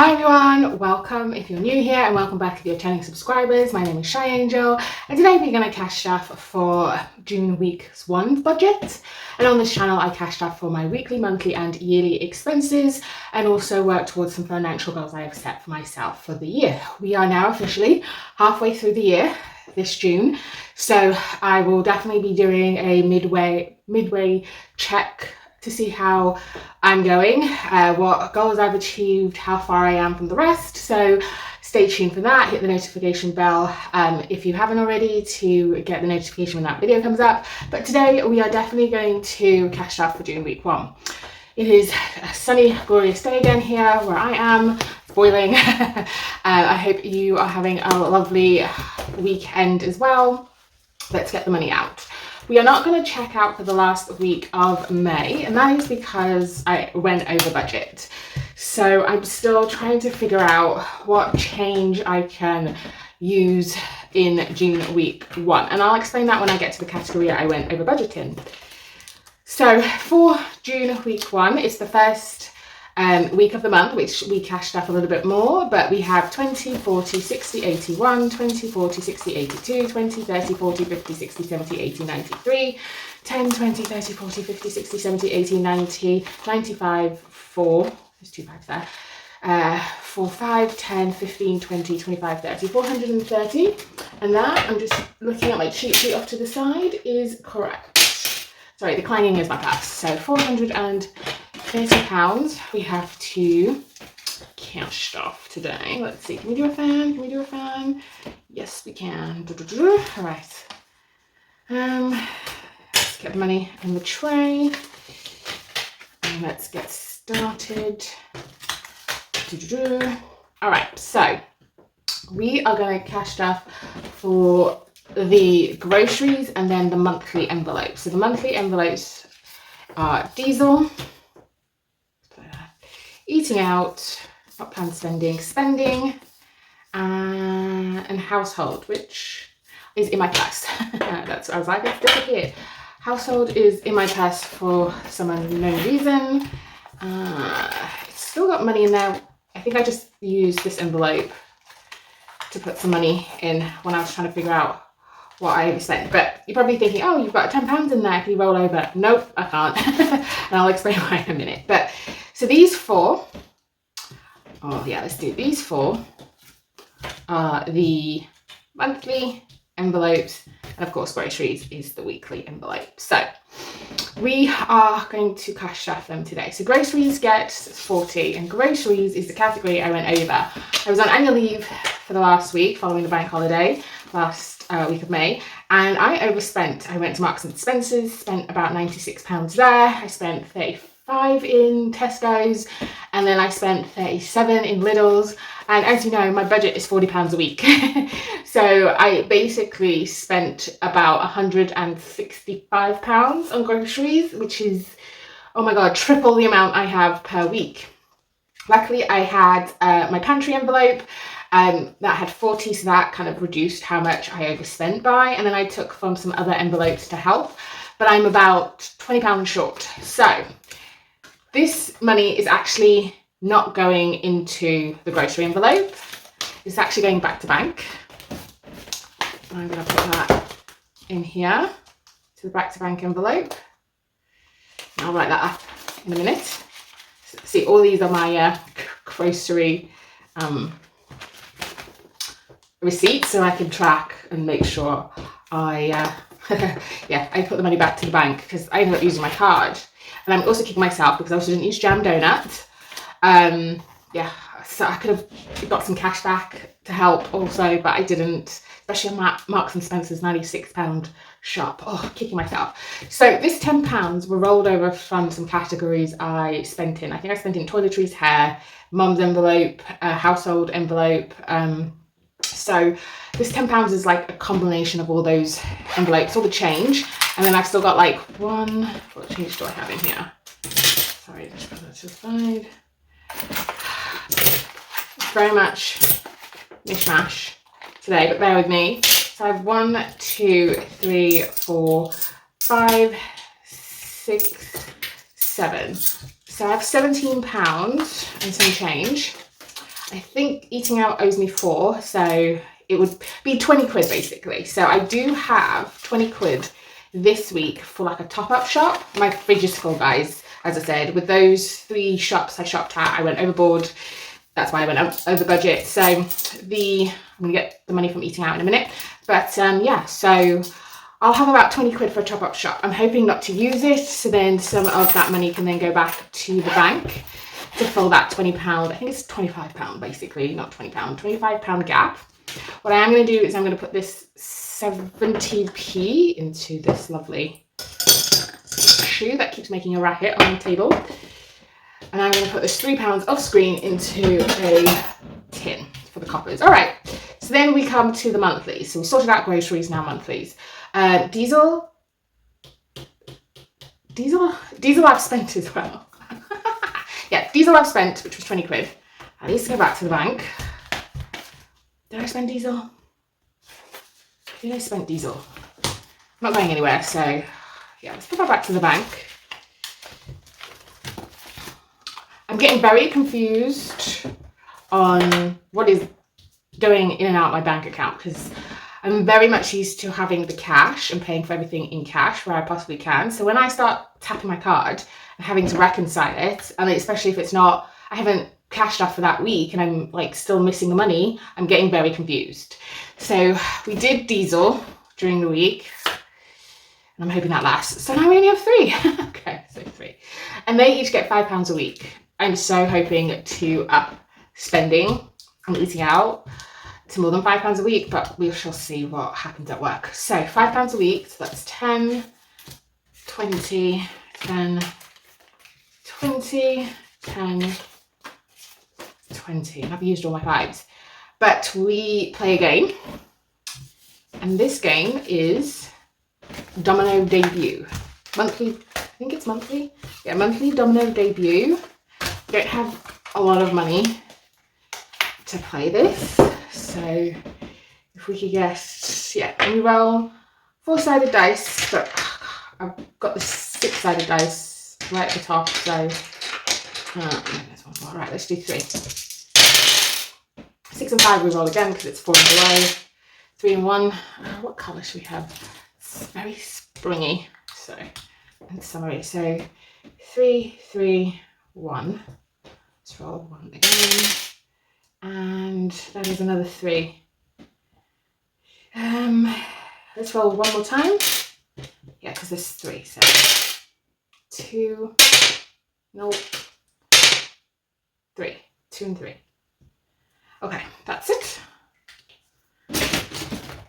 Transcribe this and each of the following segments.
Hi everyone, welcome if you're new here and welcome back if you're returning subscribers. My name is Shy Angel and today we're going to cash stuff for June week 1 budget. And on this channel I cash stuff for my weekly, monthly and yearly expenses and also work towards some financial goals I have set for myself for the year. We are now officially halfway through the year this June, so I will definitely be doing a midway check to see how I'm going, what goals I've achieved, how far I am from the rest. So stay tuned for that. Hit the notification bell if you haven't already to get the notification when that video comes up. But today we are definitely going to cash out for June week 1. It is a sunny, glorious day again here where I am. It's boiling. I hope you are having a lovely weekend as well. Let's get the money out. We are not going to check out for the last week of May, and that is because I went over budget. So I'm still trying to figure out what change I can use in June week 1. And I'll explain that when I get to the category I went over budget in. So for June week 1, it's the first week of the month, which we cashed up a little bit more, but we have 20, 40, 60, 81, 20, 40, 60, 82, 20, 30, 40, 50, 60, 70, 80, 93, 10, 20, 30, 40, 50, 60, 70, 80, 90, 95, 4, there's 2 5s there, 4, 5, 10, 15, 20, 25, 30, 430, and that, I'm just looking at my cheat sheet off to the side, is correct. Sorry, the clanging is my purse, so £430 we have to cash stuff today. Let's see, can we do a fan? Can we do a fan? Yes, we can. All right. Let's get the money in the tray and let's get started. All right, so we are going to cash stuff for the groceries and then the monthly envelopes. So the monthly envelopes are diesel, eating out, not planned spending, and household, which is in my purse. That's what I was like, it's disappeared. Household is in my purse for some unknown reason. It's still got money in there. I think I just used this envelope to put some money in when I was trying to figure out what I spent. But you're probably thinking, oh, you've got £10 in there, can you roll over? Nope, I can't. And I'll explain why in a minute. But so these 4, oh yeah, let's do these 4 are the monthly envelopes, and of course groceries is the weekly envelope. So we are going to cash stuff them today. So groceries gets 40, and groceries is the category I went over. I was on annual leave for the last week following the bank holiday last week of May, and I overspent. I went to Marks and Spencer's, spent about £96 there. I spent 35 in Tesco's, and then I spent 37 in Lidl's. And as you know, my budget is £40 a week. So I basically spent about £165 on groceries, which is, oh my God, triple the amount I have per week. Luckily, I had my pantry envelope that had 40, so that kind of reduced how much I overspent by. And then I took from some other envelopes to help, but I'm about £20 short. So this money is actually not going into the grocery envelope. It's actually going back to bank. I'm going to put that in here to the back to bank envelope. I'll write that up in a minute. See, all these are my grocery receipts, so I can track and make sure I I put the money back to the bank because I ended up using my card. And I'm also kicking myself because I also didn't use Jam Donut. So I could have got some cash back to help also, but I didn't, especially on Marks and Spencer's £96 shop. Oh, kicking myself. So this £10 were rolled over from some categories I spent in. I think I spent in toiletries, hair, mum's envelope, household envelope. So this £10 is like a combination of all those envelopes, all the change. And then I've still got like what change do I have in here? Sorry, just put that to the side. Very much mishmash today, but bear with me. So I have 1, 2, 3, 4, 5, 6, 7. So I have £17 and some change. I think eating out owes me 4, so it would be 20 quid basically. So I do have 20 quid this week for like a top-up shop. My fridge is full, guys. As I said, with those 3 shops I shopped at, I went overboard. That's why I went over budget. So I'm gonna get the money from eating out in a minute. But yeah, so I'll have about 20 quid for a top-up shop. I'm hoping not to use it, so then some of that money can then go back to the bank to fill that £20, I think it's £25 basically, not £20, £25 gap. What I am going to do is I'm going to put this 70p into this lovely shoe that keeps making a racket on the table. And I'm going to put this £3 off screen into a tin for the coppers. All right, so then we come to the monthlies. So we sorted out groceries, now monthlies. Diesel I've spent as well. Yeah, diesel I've spent, which was 20 quid. I need to go back to the bank. Did I spend diesel? Did I spend diesel? I'm not going anywhere, so yeah, let's put that back to the bank. I'm getting very confused on what is going in and out of my bank account, because I'm very much used to having the cash and paying for everything in cash where I possibly can. So when I start tapping my card and having to reconcile it, and especially if it's not, I haven't cashed off for that week and I'm like still missing the money, I'm getting very confused. So we did diesel during the week and I'm hoping that lasts. So now we only have 3. Okay, so 3. And they each get £5 a week. I'm so hoping to up spending and eating out to more than £5 a week, but we shall see what happens at work. So £5 a week, so that's 10, 20, 10, 20, 10, 20. I've used all my 5s. But we play a game, and this game is Domino Debut. Monthly, I think it's monthly. Yeah, monthly Domino Debut. We don't have a lot of money to play this, so if we could get, yeah, we roll 4-sided dice, but I've got the 6-sided dice right at the top, so all right, let's do 3. 6 and 5 we roll again because it's 4 in a row. 3 and 1. What colour should we have? It's very springy, so, and summery. So 3, 3, 1. Let's roll 1 again. And that is another 3. Let's roll 1 more time. Yeah, because there's 3. So 2, nope, 3, 2 and 3. Okay, that's it.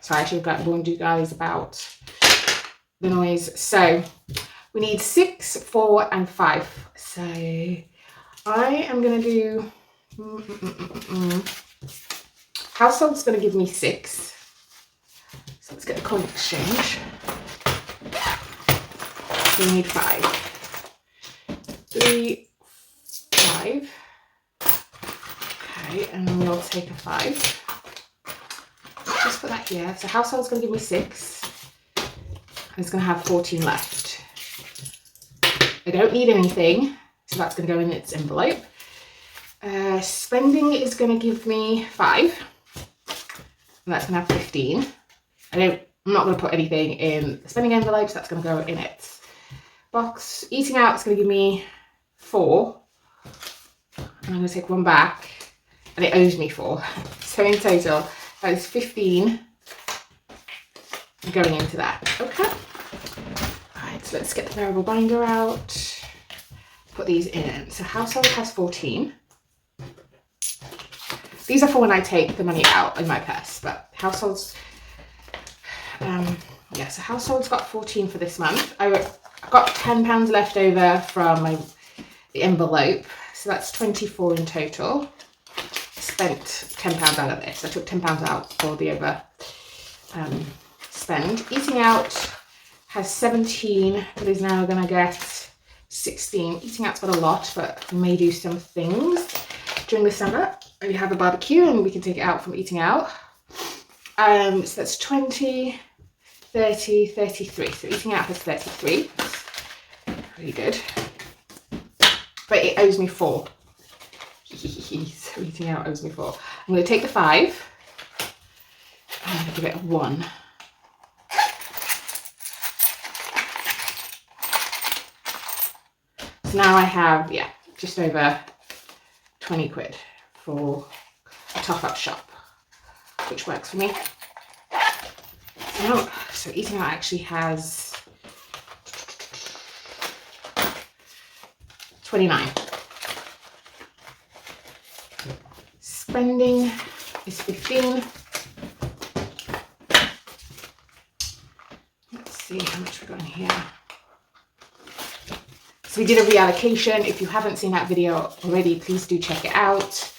Sorry, I should have warned you guys about the noise. So we need 6, 4 and 5. So I am going to do household's going to give me 6. So let's get the coin exchange. We need 5. 3, 5. Okay, and we'll take a 5. Just put that here. So household's going to give me 6. And it's going to have 14 left. I don't need anything, so that's going to go in its envelope. Spending is going to give me 5. And that's going to have 15. I'm not going to put anything in the spending envelope, so that's going to go in its box. Eating out is going to give me 4. And I'm going to take 1 back. And it owes me 4. So in total, that is 15 going into that. Okay. Alright, so let's get the variable binder out. Put these in. So household has 14. These are for when I take the money out in my purse, but households, yeah, so households got 14 for this month. I've got £10 left over from the envelope, so that's 24 in total. Spent £10 out of this. I took £10 out for the over spend. Eating out has 17, but is now going to get 16. Eating out's got a lot, but we may do some things during the summer. We have a barbecue and we can take it out from eating out. So that's 20, 30, 33. So eating out has 33. That's really good. But it owes me 4. So eating out owes me 4. I'm going to take the 5. I'm going to give it a 1. So now I have, yeah, just over 20 quid for a top-up shop, which works for me. So eating out actually has 29. Spending is 15. Let's see how much we got in here. So we did a reallocation. If you haven't seen that video already, please do check it out.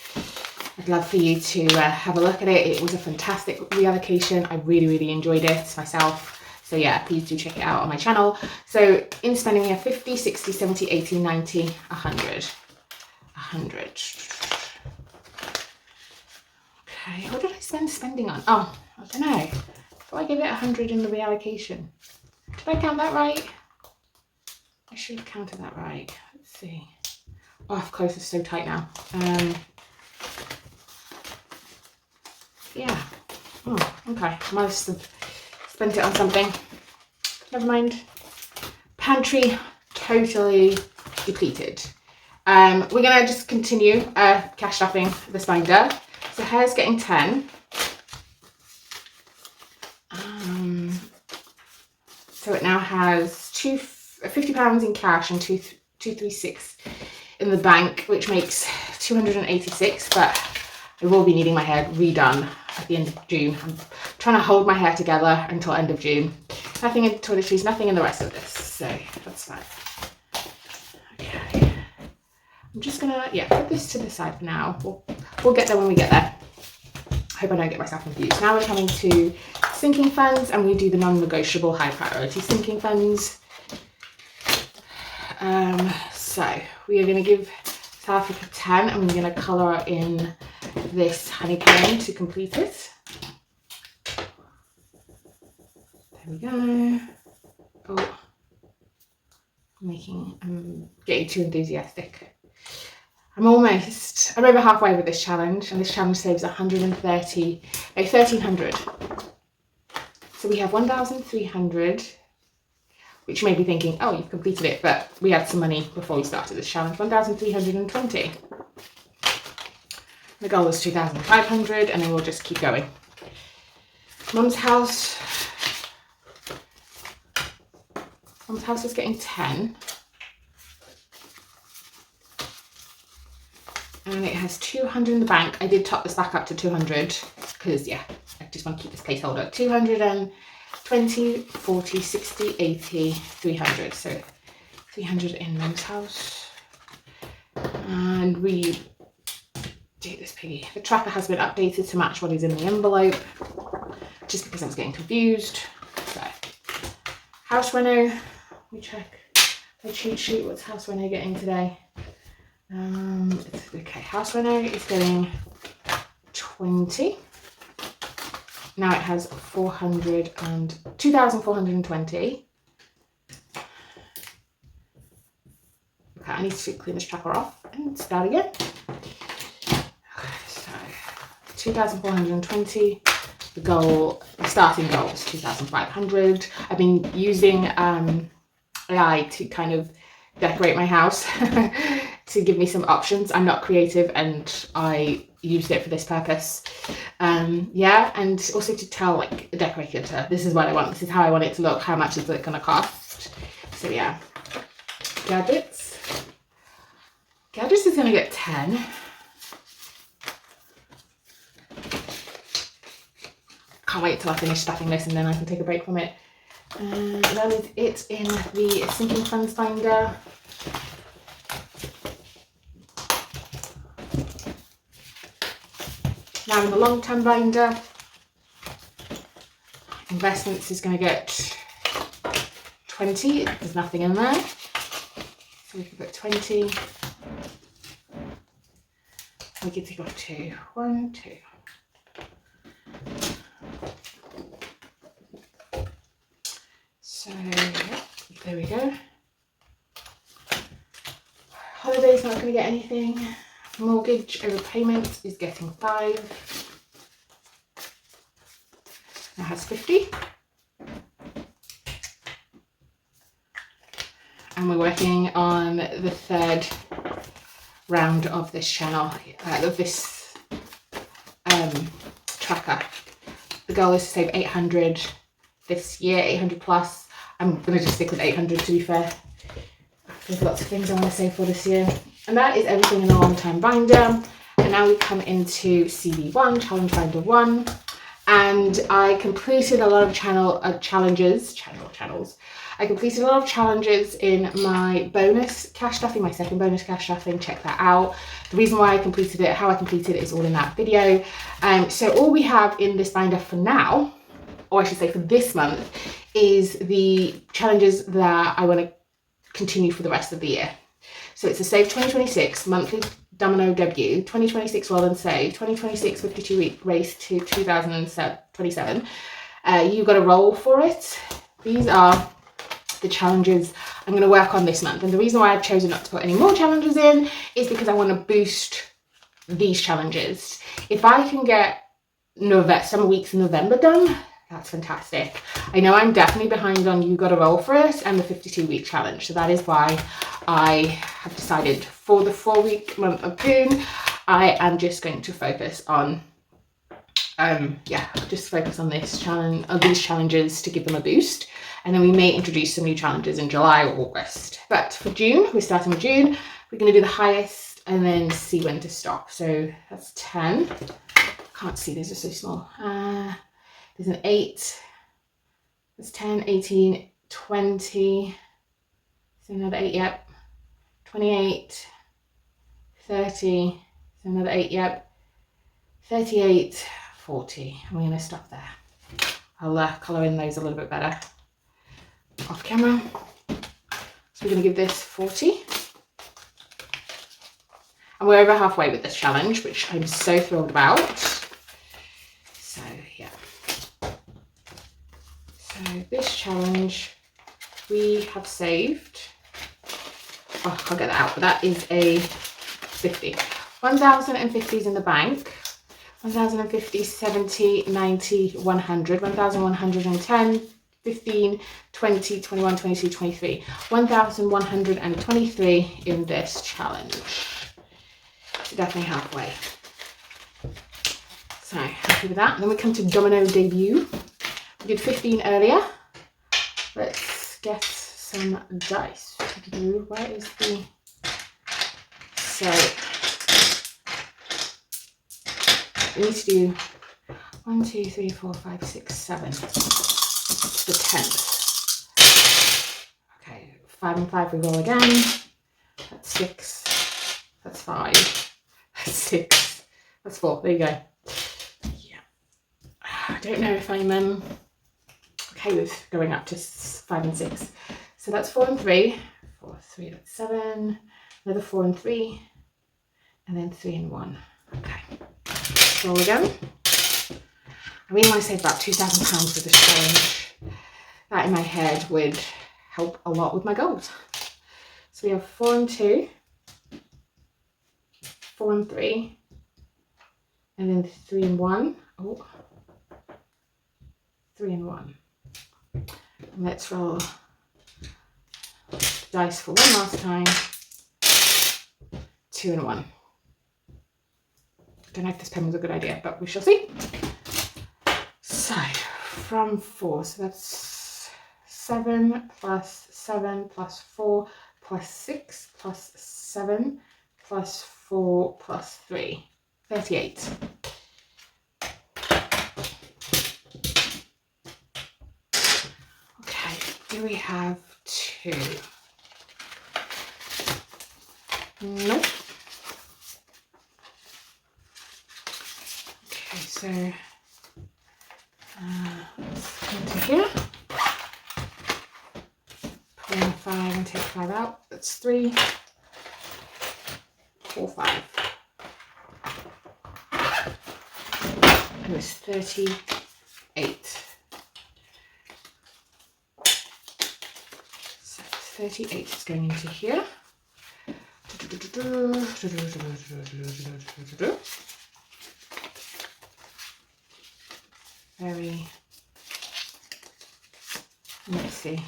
I'd love for you to have a look at it. It was a fantastic reallocation. I really, really enjoyed it myself. So yeah, please do check it out on my channel. So in spending, we have 50, 60, 70, 80, 90, 100. 100. Okay, what did I spend spending on? Oh, I don't know. So I gave it 100 in the reallocation. Did I count that right? I should have counted that right. Let's see. Oh, I've closed this so tight now. Yeah. Oh, okay. Must have spent it on something. Never mind. Pantry totally depleted. We're gonna just continue cash stuffing this binder. So hair's getting 10. So it now has £50 in cash and 236 in the bank, which makes 286. But I will be needing my hair redone at the end of June. I'm trying to hold my hair together until end of June. Nothing in toiletries, nothing in the rest of this, so that's fine. Okay, I'm just gonna put this to the side for now. We'll get there when we get there. I hope I don't get myself confused. Now we're coming to sinking funds, and we do the non-negotiable high priority sinking funds. So we are going to give South Africa 10, and we're going to colour in this honeycomb to complete it. There we go. Oh, I'm getting too enthusiastic. I'm over halfway with this challenge, and this challenge saves 1,300. So we have 1,300, which may be thinking, oh, you've completed it, but we had some money before we started this challenge. 1,320. The goal was 2,500, and then we'll just keep going. Mum's house. Mum's house is getting 10. And it has 200 in the bank. I did top this back up to 200 because, I just want to keep this placeholder. 220, 40, 60, 80, 300. So 300 in Mum's house. And we do this piggy. The tracker has been updated to match what is in the envelope, just because I was getting confused. So, house reno. We check my cheat sheet. What's house reno getting today? Okay, house reno is getting 20. Now it has 2,420. Okay, I need to clean this tracker off and start again. Okay, so 2,420. The starting goal is 2,500. I've been using AI to kind of decorate my house to give me some options. I'm not creative, and I used it for this purpose. And also to tell like a decorator, this is what I want, this is how I want it to look, how much is it going to cost. So yeah, gadgets is going to get 10. Can't wait till I finish stuffing this, and then I can take a break from it. And that is it in the sinking funds binder. Now in the long-term binder, investments is going to get 20. There's nothing in there, so we can put 20. We get to go to 1, 2. So there we go. Holiday's not going to get anything. Mortgage overpayment is getting 5. It has 50. And we're working on the 3rd round of this channel, of this tracker. The goal is to save 800 this year, 800 plus. I'm going to just stick with 800 to be fair. There's lots of things I want to save for this year. And that is everything in a long-term binder. And now we come into CV1, Challenge Binder 1. And I completed a lot of challenges. I completed a lot of challenges in my bonus cash stuffing, my second bonus cash stuffing. Check that out. The reason why I completed it, how I completed it, is all in that video. So all we have in this binder for now, or I should say for this month, is the challenges that I want to continue for the rest of the year. So it's a Save 2026 monthly domino debut, 2026 Roll and Save, 2026 52-week race to 2027. You've got a roll for it. These are the challenges I'm going to work on this month. And the reason why I've chosen not to put any more challenges in is because I want to boost these challenges. If I can get some weeks in November done, that's fantastic. I know I'm definitely behind on You Gotta Roll For It and the 52-week challenge. So that is why I have decided for the 4-week month of June, I am just going to focus on, just focus on this challenge, these challenges to give them a boost. And then we may introduce some new challenges in July or August. But for June, we're starting with June. We're going to do the highest and then see when to stop. So that's 10. Can't see, these are so small. There's an 8. There's 10, 18, 20. So another 8, yep. 28, 30. So another 8, yep. 38, 40. And we're going to stop there. I'll colour in those a little bit better off camera. So we're going to give this 40. And we're over halfway with this challenge, which I'm so thrilled about. So yeah. So this challenge we have saved. Oh, I'll get that out, but that is a 50. 1,050 is in the bank. 1,050, 70, 90, 100, 1,110, 15, 20, 21, 22, 23. 1,123 in this challenge. So definitely halfway. So happy with that. And then we come to Domino Debut. We did 15 earlier. Let's get some dice. Where is the... So we need to do 1, 2, 3, 4, 5, 6, 7. It's the 10th. Okay, 5 and 5 we roll again. That's 6. That's 5. That's 6. That's 4. There you go. Yeah. I don't know if I'm okay with going up to 5 and 6. So that's 4 and 3. 4, 3, that's 7. Another 4 and 3. And then 3 and 1. Okay. Roll again. I really want to save about £2,000 with this challenge. That in my head would help a lot with my goals. So we have 4 and 2, 4 and 3, and then 3 and 1. Oh, 3 and 1. And let's roll the dice for one last time. 2 and 1. Don't know if this pen was a good idea, but we shall see. So from 4, so that's 7 plus 7 plus 4 plus 6 plus 7 plus 4 plus 3, 38. Okay, do we have 2? Nope. Okay, so let's come to here. Pull in 5 and take 5 out. That's 3, 4, 5. It was 38. So 38 is going into here. Very messy.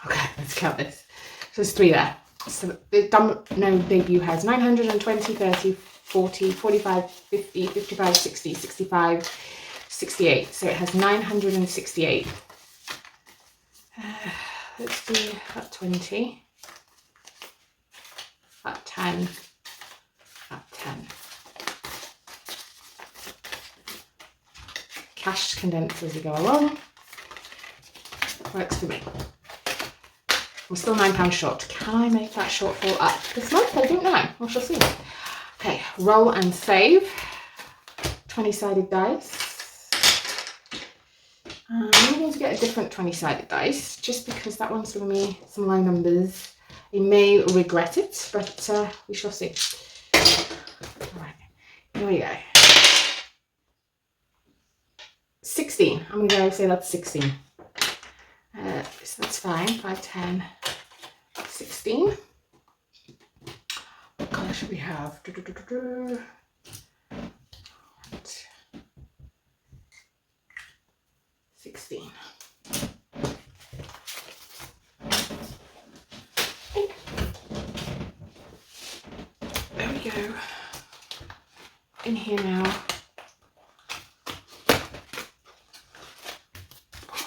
Okay, let's count this. So there's 3 there. So the domino debut has 920, 30, 40, 45, 50, 55, 60, 65, 68. So it has 968. Let's do that 20, that 10, that 10. Cash condensed as we go along. Works for me. I'm still £9 short. Can I make that shortfall up this month? I don't know. We shall see. Okay, roll and save. 20-sided dice. I'm going to get a different 20-sided dice, just because that one's giving me some low numbers. I may regret it, but we shall see. Alright, here we go. 16. I'm going to go say that's 16. So that's fine. 5, 10, 16. What colour should we have? 16. There we go. In here now.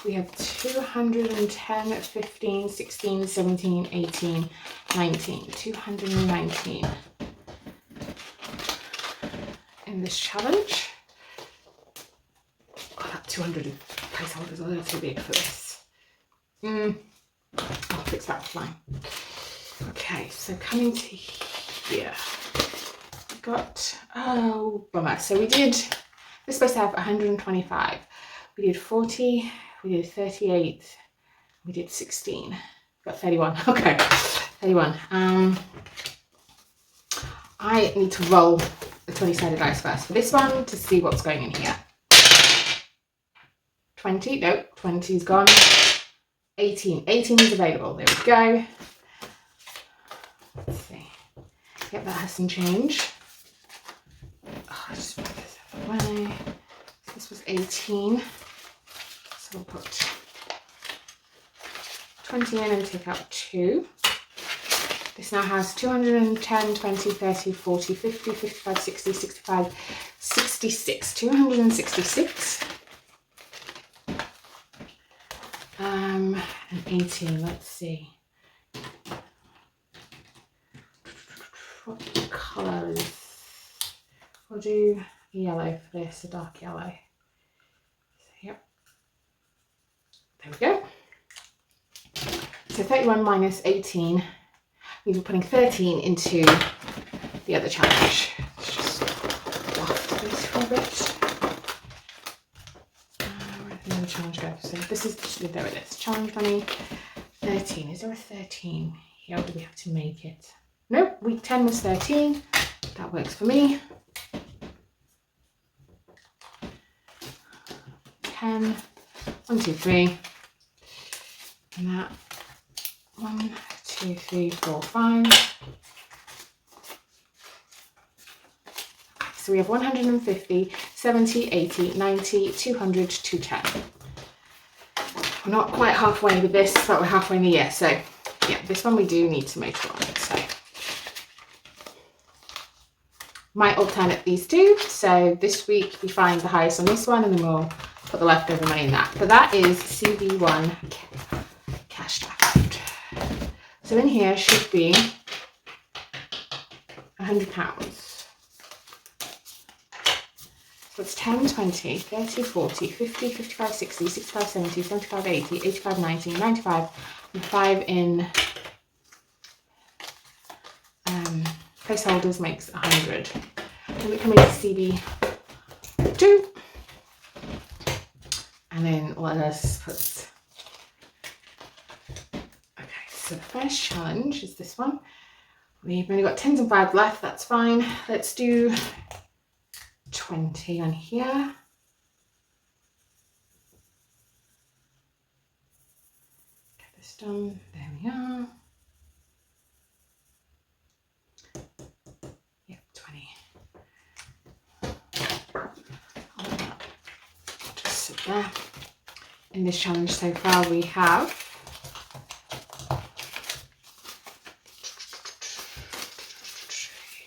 We have 210, 15, 16, 17, 18, 19. 219 in this challenge. Oh, that 200 placeholder is a little too big for this. I'll fix that offline. Okay, so coming to here. We've got, oh, bummer. So we did, we're supposed to have 125. We did 40. We did 38, we did 16, got 31, okay, 31. I need to roll the 20-sided dice first for this one to see what's going in here. 20, no, 20 is gone. 18 is available, there we go. Let's see, yep, that has some change. Oh, I just put this away. So this was 18. So we'll put 20 in and take out 2. This now has 210, 20, 30, 40, 50, 55, 60, 65, 66. 266. And 18, let's see. What colour is... We'll do yellow for this, a dark yellow. Yep. There we go. So 31 minus 18 means we're putting 13 into the other challenge. Let's just waft this for a bit. Where did the other challenge go? So this is, there it is. Challenge money 13. Is there a 13 here? Or do we have to make it? Nope, week 10 was 13. That works for me. 10. 1, 2, 3. And that 1, 2, 3, 4, 5. So we have 150, 70, 80, 90, 200, 210. We're not quite halfway with this, but we're halfway in the year. So yeah, this one we do need to motor on. So might alternate these two. So this week we find the highest on this one, and then we'll put the leftover money in that. But that is CV1 cash draft. So in here should be £100. So it's 10, 20, 30, 40, 50, 55, 60, 65, 70, 75, 80, 85, 90, 95, and 5 in placeholders makes 100. Then we come into CB2. And then let us put, okay, so the first challenge is this one. We've only got 10s and 5s left, that's fine. Let's do 20 on here. Get this done, there we are. there. In this challenge so far we have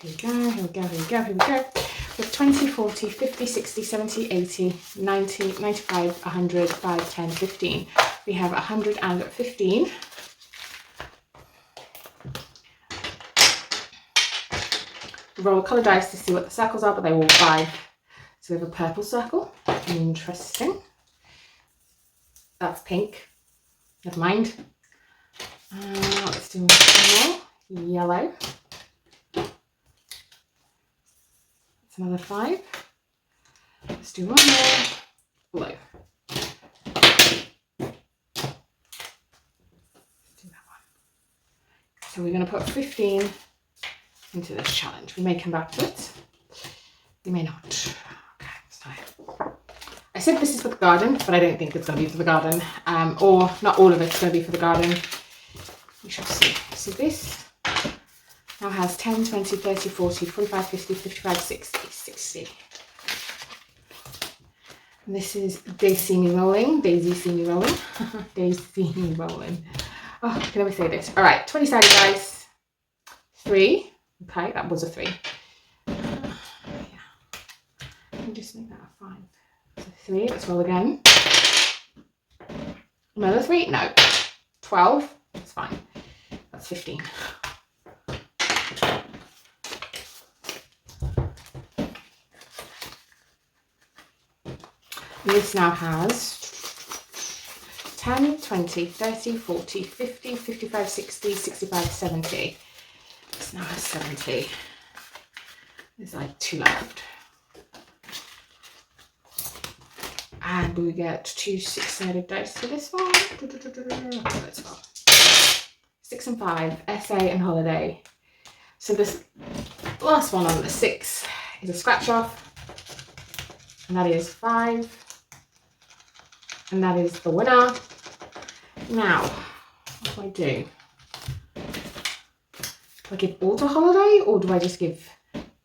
here we go. We have 20, 40, 50, 60, 70, 80, 90, 95, 100, 5, 10, 15. We have 115. Roll a colour dice to see what the circles are, but they're all 5. So we have a purple circle. Interesting. That's pink. Never mind. Let's do one more. Yellow. That's another 5. Let's do one more. Blue. Let's do that one. So we're going to put 15 into this challenge. We may come back to it. We may not. Okay, so I said this is for the garden, but I don't think it's going to be for the garden. Or not all of it's going to be for the garden. We shall see. So this now has 10, 20, 30, 40, 45, 50, 55, 60, 60. And this is Daisy See Me Rolling. Daisy See Me Rolling. Daisy See Me Rolling. Oh, I can never say this. All right, 20-sided dice. 3. Okay, that was a 3. Yeah. Let me just make that a 5. So 3. Let's roll again. Another 3? No. 12. That's fine. That's 15. This now has 10, 20, 30, 40, 50, 55, 60, 65, 70. This now has 70. There's like 2 left. And we get 2 6-sided dice for this one. Let's go. 6 and 5, essay and holiday. So this last one on the 6 is a scratch off. And that is 5. And that is the winner. Now, what do I do? Do I give all to holiday, or do I just give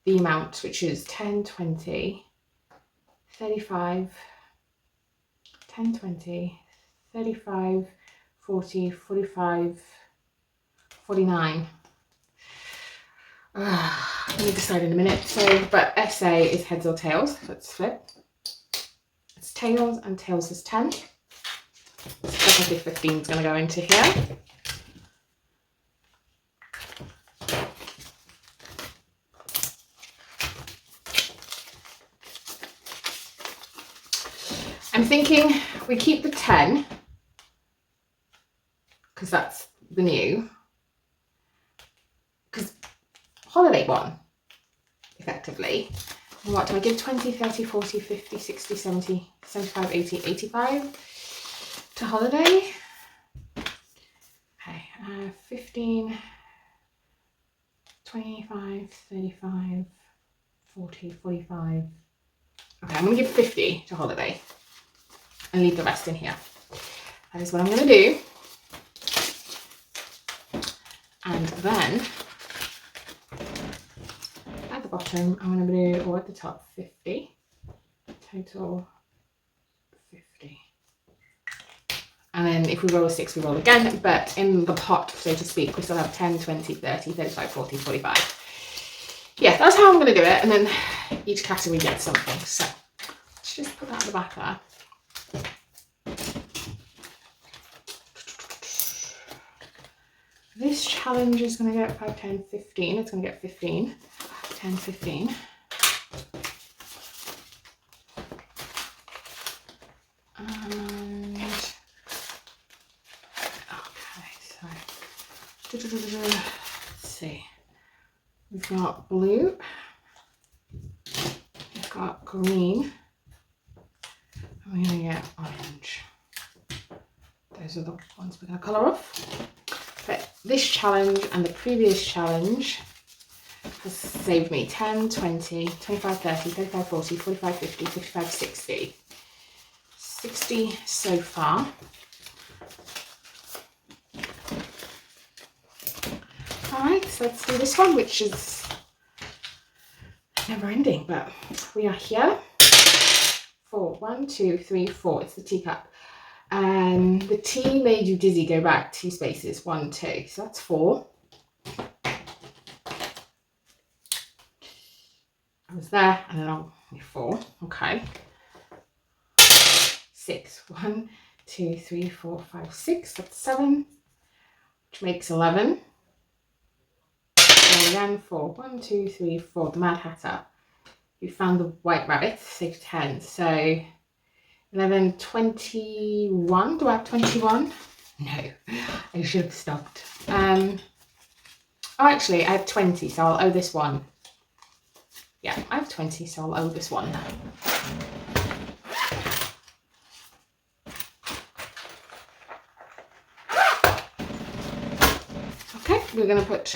the amount, which is 10, 20, 35, 10, 20, 35, 40, 45, 49. Let me decide in a minute. So, but essay is heads or tails. Let's flip. It's tails, and tails is 10. So definitely 15 is going to go into here. I'm thinking we keep the 10 because that's the new. Because holiday won, effectively. And what do I give? 20, 30, 40, 50, 60, 70, 75, 80, 85 to holiday. Okay, 15, 25, 35, 40, 45. Okay, I'm going to give 50 to holiday and leave the rest in here. That is what I'm going to do. And then at the bottom, I'm going to do, or at the top, 50. Total 50. And then if we roll a 6, we roll again. But in the pot, so to speak, we still have 10, 20, 30, 35, 40, 45. Yeah, that's how I'm going to do it. And then each category gets something. So let's just put that at the back there. This challenge is going to get 5, 10, 15. It's going to get 15. 10, 15. And okay, so let's see. We've got blue. We've got green. And we're going to get orange. Those are the ones we're going to colour off. But this challenge and the previous challenge has saved me 10, 20, 25, 30, 35, 40, 45, 50, 55, 60. 60 so far. Alright, so let's do this one, which is never ending, but we are here for 1, 2, 3, 4. It's the teacup. And the tea made you dizzy. Go back 2 spaces. 1, 2. So that's 4. I was there, and then I'll 4. Okay. 6. 1, 2, 3, 4, 5, 6. That's 7, which makes 11. And again 4. 1, 2, 3, 4. The Mad Hatter. You found the White Rabbit. So 10. So 11, 21. Do I have 21? No, I should have stopped. Oh, actually, I have 20, so I'll owe this one. Yeah, I have 20, so I'll owe this one. Okay, we're going to put...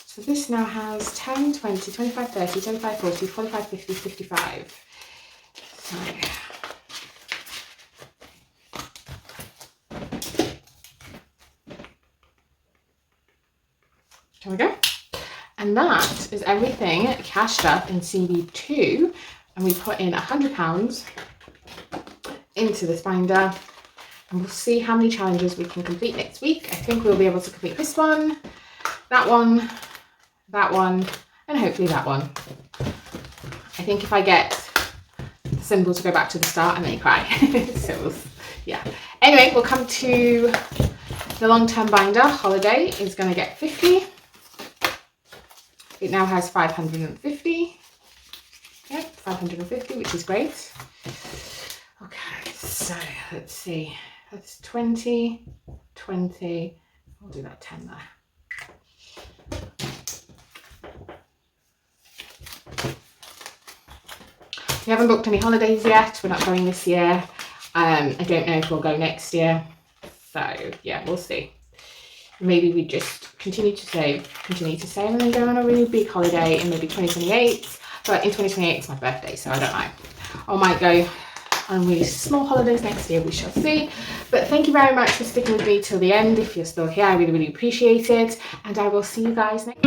So this now has 10, 20, 25, 30, 35, 40, 45, 50, 55. So... There we go. And that is everything cashed up in CB2. And we put in £100 into this binder. And we'll see how many challenges we can complete next week. I think we'll be able to complete this one, that one, and hopefully that one. I think if I get the symbol to go back to the start, I may cry. So, yeah. Anyway, we'll come to the long-term binder. Holiday is going to get 50. It now has 550. Yep, 550, which is great. Okay, so let's see. That's 20, 20. I'll do that 10 there. We haven't booked any holidays yet. We're not going this year. I don't know if we'll go next year. So, yeah, we'll see. Maybe we just continue to save, and then go on a really big holiday in maybe 2028. But in 2028, it's my birthday, so I don't know. I might go on really small holidays next year, we shall see. But thank you very much for sticking with me till the end. If you're still here, I really, really appreciate it. And I will see you guys next